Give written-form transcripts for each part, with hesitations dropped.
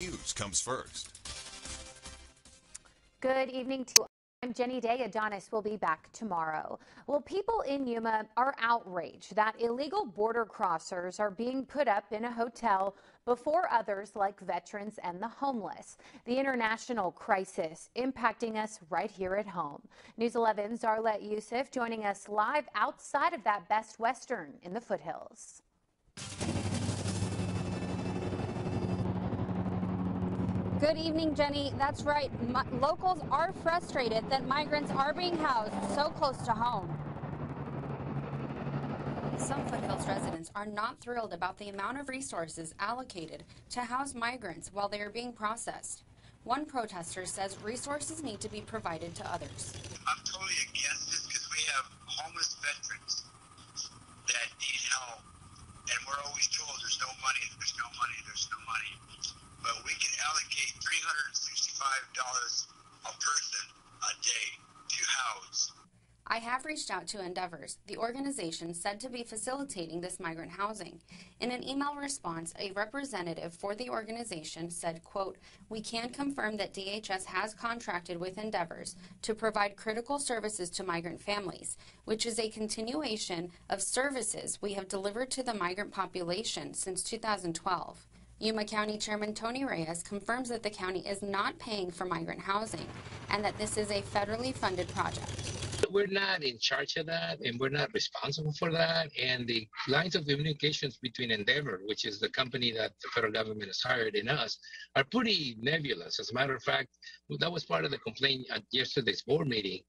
News comes first. Good evening to you. I'm Jenny Day. Adonis will be back tomorrow. Well, people in Yuma are outraged that illegal border crossers are being put up in a hotel before others like veterans and the homeless. The international crisis impacting us right here at home. News 11's Arlette Youssef joining us live outside of that Best Western in the foothills. Good evening, Jenny. That's right. Locals are frustrated that migrants are being housed so close to home. Some Foothills residents are not thrilled about the amount of resources allocated to house migrants while they are being processed. One protester says resources need to be provided to others. I'm totally against this because we have homeless veterans that need help, and we're always told there's no money, there's no money, there's no money. But we can allocate $365 a person a day to house. I have reached out to Endeavors, the organization said to be facilitating this migrant housing. In an email response, a representative for the organization said, quote, "We can confirm that DHS has contracted with Endeavors to provide critical services to migrant families, which is a continuation of services we have delivered to the migrant population since 2012. Yuma County Chairman Tony Reyes confirms that the county is not paying for migrant housing and that this is a federally funded project. We're not in charge of that, and we're not responsible for that. And the lines of communications between Endeavor, which is the company that the federal government has hired, and us, are pretty nebulous. As a matter of fact, that was part of the complaint at yesterday's board meeting.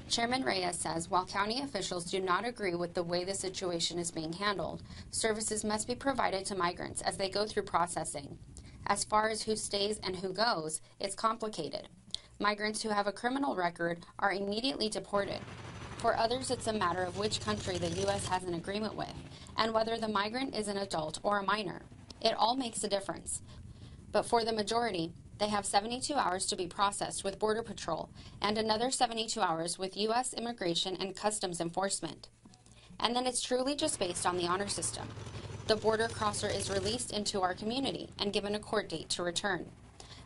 Chairman Reyes says while county officials do not agree with the way the situation is being handled, services must be provided to migrants as they go through processing. As far as who stays and who goes, it's complicated. Migrants who have a criminal record are immediately deported. For others, it's a matter of which country the U.S. has an agreement with and whether the migrant is an adult or a minor. It all makes a difference. But for the majority, they have 72 hours to be processed with Border Patrol and another 72 hours with U.S. Immigration and Customs Enforcement. And then it's truly just based on the honor system. The border crosser is released into our community and given a court date to return.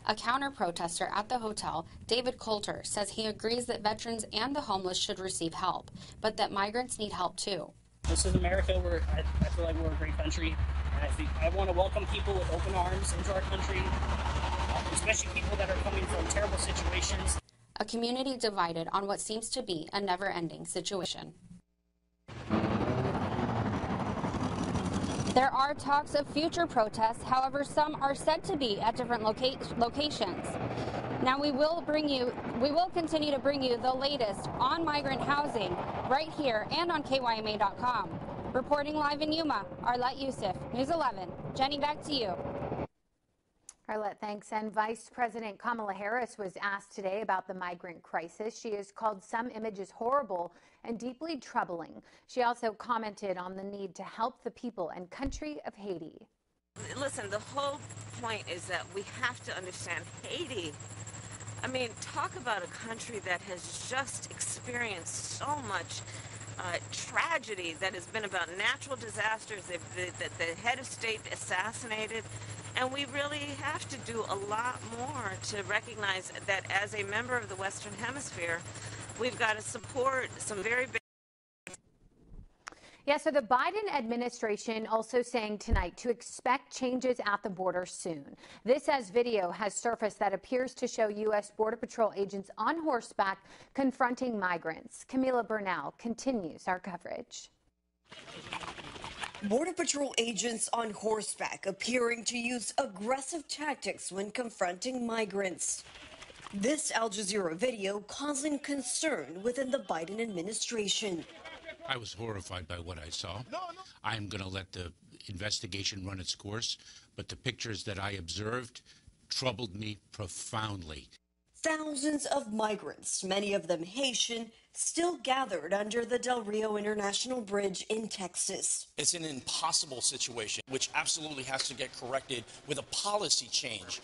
A counter-protester at the hotel, David Coulter, says he agrees that veterans and the homeless should receive help, but that migrants need help too. This is America. I feel like we're a great country. And I want to welcome people with open arms into our country, especially people that are coming from terrible situations. A community divided on what seems to be a never-ending situation. There are talks of future protests, however, some are said to be at different locations. Now we will continue to bring you the latest on migrant housing right here and on KYMA.com. Reporting live in Yuma, Arlette Youssef, News 11. Jenny, back to you. Arlette, thanks. And Vice President Kamala Harris was asked today about the migrant crisis. She has called some images horrible and deeply troubling. She also commented on the need to help the people and country of Haiti. Listen, the whole point is that we have to understand Haiti. I mean, talk about a country that has just experienced so much tragedy that has been about natural disasters, the head of state assassinated. And we really have to do a lot more to recognize that as a member of the Western Hemisphere, we've got to support some very big. Yeah, so the Biden administration also saying tonight to expect changes at the border soon. This as video has surfaced that appears to show U.S. Border Patrol agents on horseback confronting migrants. Camila Bernal continues our coverage. Border Patrol agents on horseback appearing to use aggressive tactics when confronting migrants. This Al Jazeera video causing concern within the Biden administration. I was horrified by what I saw. I'm going to let the investigation run its course, but the pictures that I observed troubled me profoundly. Thousands of migrants, many of them Haitian, still gathered under the Del Rio International Bridge in Texas. It's an impossible situation, which absolutely has to get corrected with a policy change.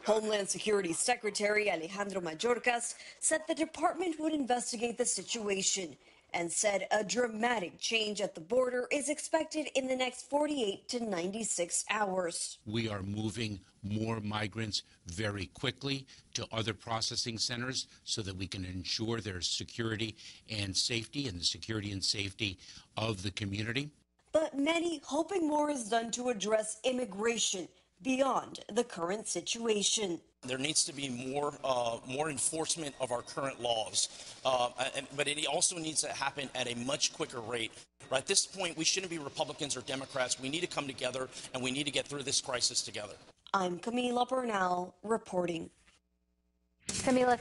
Homeland Security Secretary Alejandro Mayorkas said the department would investigate the situation and said a dramatic change at the border is expected in the next 48 to 96 hours. We are moving more migrants very quickly to other processing centers so that we can ensure their security and safety and the security and safety of the community. But many hoping more is done to address immigration beyond the current situation. There needs to be more enforcement of our current laws, but it also needs to happen at a much quicker rate. At this point, we shouldn't be Republicans or Democrats. We need to come together, and we need to get through this crisis together. I'm Camila Bernal reporting. Camila,